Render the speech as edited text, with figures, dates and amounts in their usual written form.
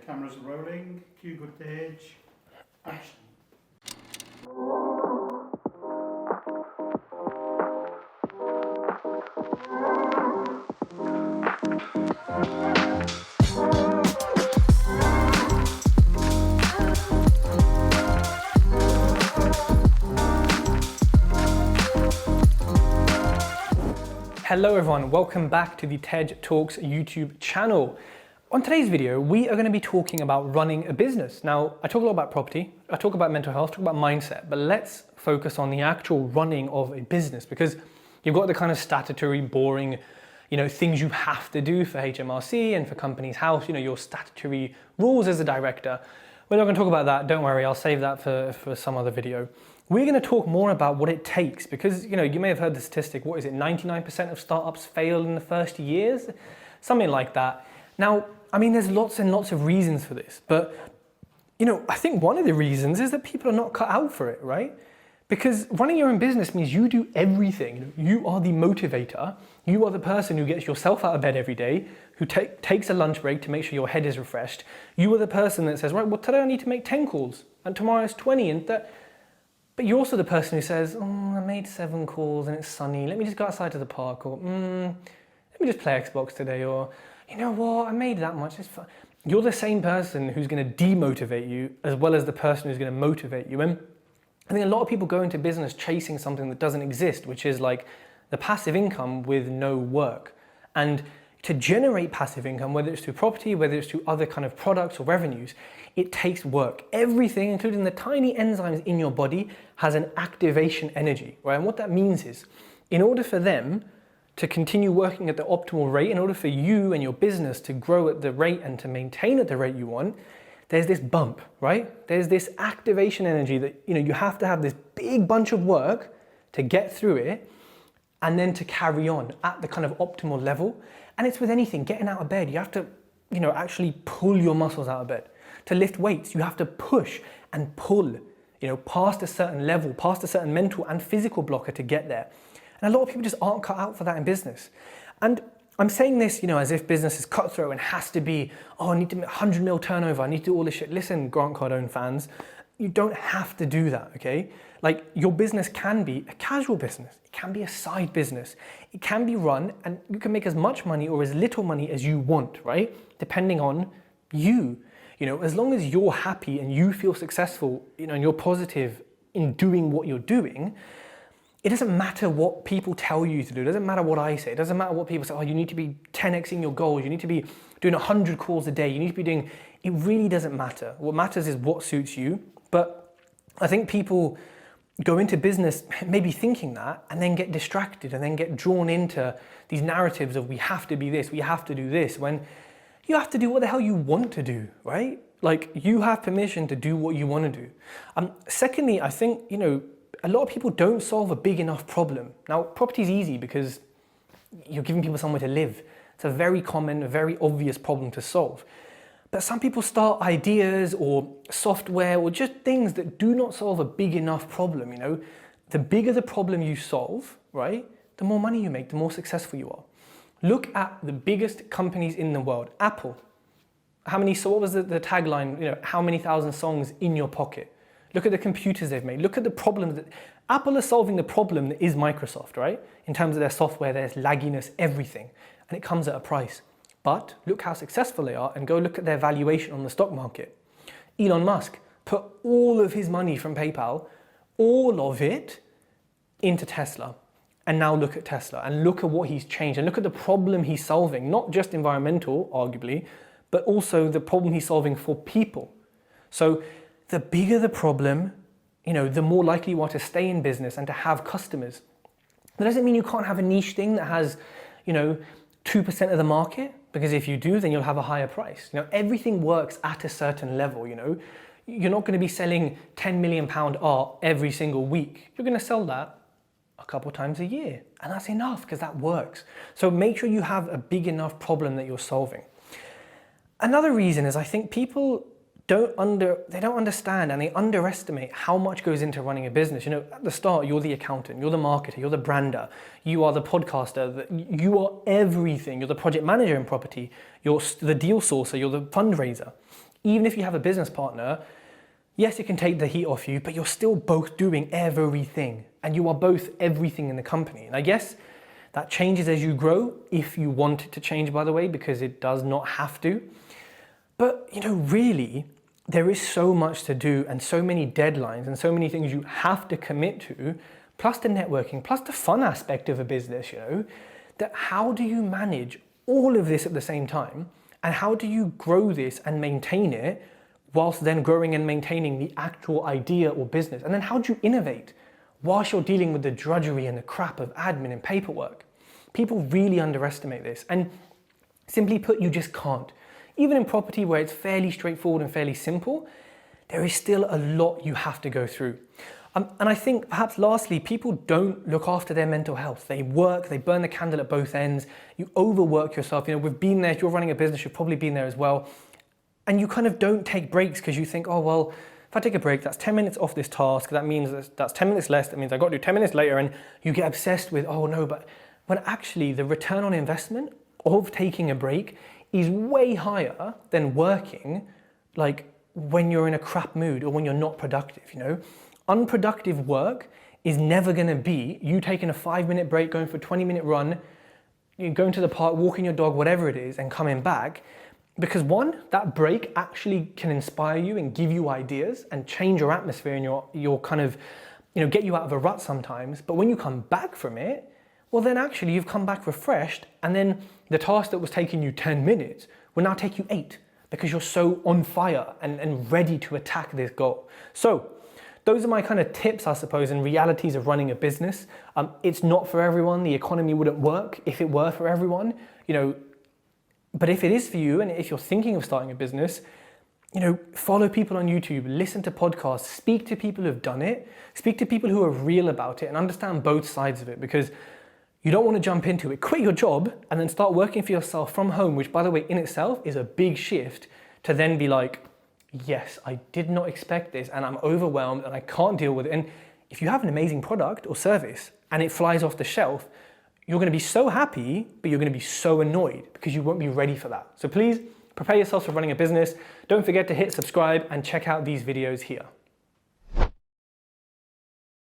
Cameras rolling, cue good stage, action. Hello everyone, welcome back to the TED Talks YouTube channel. On today's video, we are going to be talking about running a business. Now, I talk a lot about property, I talk about mental health, talk about mindset, but let's focus on the actual running of a business because you've got the kind of statutory, boring, things you have to do for HMRC and for Companies House, your statutory rules as a director. We're not going to talk about that, don't worry, I'll save that for some other video. We're going to talk more about what it takes because, you may have heard the statistic, 99% of startups fail in the first years? Something like that. Now, there's lots and lots of reasons for this, but, I think one of the reasons is that people are not cut out for it, right? Because running your own business means you do everything. You are the motivator. You are the person who gets yourself out of bed every day, who takes a lunch break to make sure your head is refreshed. You are the person that says, right, well, today I need to make 10 calls and tomorrow it's 20 and that. But you're also the person who says, I made 7 calls and it's sunny. Let me just go outside to the park, or let me just play Xbox today, or you know what, I made that much, it's fun. You're the same person who's going to demotivate you as well as the person who's going to motivate you. And I think a lot of people go into business chasing something that doesn't exist, which is like the passive income with no work. And to generate passive income, whether it's through property, whether it's through other kind of products or revenues, it takes work. Everything, including the tiny enzymes in your body, has an activation energy, right? And what that means is, in order for them to continue working at the optimal rate, in order for you and your business to grow at the rate and to maintain at the rate you want, there's this bump, right? There's this activation energy that, you have to have this big bunch of work to get through it and then to carry on at the kind of optimal level. And it's with anything, getting out of bed, you have to, actually pull your muscles out of bed. To lift weights, you have to push and pull, past a certain level, past a certain mental and physical blocker to get there. And a lot of people just aren't cut out for that in business. And I'm saying this, as if business is cutthroat and has to be, I need to make 100 mil turnover, I need to do all this shit. Listen, Grant Cardone fans, you don't have to do that, okay? Like, your business can be a casual business. It can be a side business. It can be run and you can make as much money or as little money as you want, right? Depending on you. As long as you're happy and you feel successful, and you're positive in doing what you're doing, it doesn't matter what people tell you to do. It doesn't matter what I say. It doesn't matter what people say, you need to be 10xing your goals. You need to be doing 100 calls a day. You need to be doing, it really doesn't matter. What matters is what suits you. But I think people go into business maybe thinking that and then get distracted and then get drawn into these narratives of we have to be this, we have to do this, when you have to do what the hell you want to do, right? Like, you have permission to do what you want to do. Secondly, I think, a lot of people don't solve a big enough problem. Now, property is easy because you're giving people somewhere to live. It's a very common, very obvious problem to solve. But some people start ideas or software or just things that do not solve a big enough problem, The bigger the problem you solve, right, the more money you make, the more successful you are. Look at the biggest companies in the world. Apple. What was the tagline, how many thousand songs in your pocket? Look at the computers they've made. Look at the problem that Apple is solving, the problem that is Microsoft, right? In terms of their software, their lagginess, everything. And it comes at a price. But look how successful they are and go look at their valuation on the stock market. Elon Musk put all of his money from PayPal, all of it, into Tesla. And now look at Tesla and look at what he's changed and look at the problem he's solving, not just environmental, arguably, but also the problem he's solving for people. So the bigger the problem, the more likely you are to stay in business and to have customers. That doesn't mean you can't have a niche thing that has, 2% of the market, because if you do, then you'll have a higher price. Everything works at a certain level, You're not going to be selling £10 million art every single week. You're going to sell that a couple times a year, and that's enough because that works. So make sure you have a big enough problem that you're solving. Another reason is I think people don't understand and they underestimate how much goes into running a business. At the start, you're the accountant, you're the marketer, you're the brander, you are the podcaster, you are everything. You're the project manager in property, you're the deal sourcer, you're the fundraiser. Even if you have a business partner, yes, it can take the heat off you, but you're still both doing everything, and you are both everything in the company. And I guess that changes as you grow, if you want it to change, by the way, because it does not have to. But, really, there is so much to do and so many deadlines and so many things you have to commit to, plus the networking, plus the fun aspect of a business, that how do you manage all of this at the same time? And how do you grow this and maintain it whilst then growing and maintaining the actual idea or business? And then how do you innovate whilst you're dealing with the drudgery and the crap of admin and paperwork? People really underestimate this. And simply put, you just can't. Even in property where it's fairly straightforward and fairly simple, there is still a lot you have to go through. And I think perhaps lastly, people don't look after their mental health. They work, they burn the candle at both ends. You overwork yourself. We've been there. If you're running a business, you've probably been there as well. And you kind of don't take breaks because you think, oh, well, if I take a break, that's 10 minutes off this task. That means that's 10 minutes less. That means I got to do 10 minutes later. And you get obsessed with, oh no, but when actually the return on investment of taking a break is way higher than working like when you're in a crap mood or when you're not productive, Unproductive work is never going to be you taking a 5-minute break, going for a 20-minute run, going to the park, walking your dog, whatever it is, and coming back. Because one, that break actually can inspire you and give you ideas and change your atmosphere and your kind of, get you out of a rut sometimes. But when you come back from it, well, then actually you've come back refreshed, and then the task that was taking you 10 minutes will now take you 8 because you're so on fire and ready to attack this goal. So those are my kind of tips, I suppose, and realities of running a business. It's not for everyone. The economy wouldn't work if it were for everyone, but if it is for you, and if you're thinking of starting a business, follow people on YouTube, listen to podcasts, speak to people who've done it, speak to people who are real about it and understand both sides of it, because you don't want to jump into it, quit your job and then start working for yourself from home, which by the way, in itself is a big shift to then be like, yes, I did not expect this and I'm overwhelmed and I can't deal with it. And if you have an amazing product or service and it flies off the shelf, you're going to be so happy, but you're going to be so annoyed because you won't be ready for that. So please prepare yourself for running a business. Don't forget to hit subscribe and check out these videos here.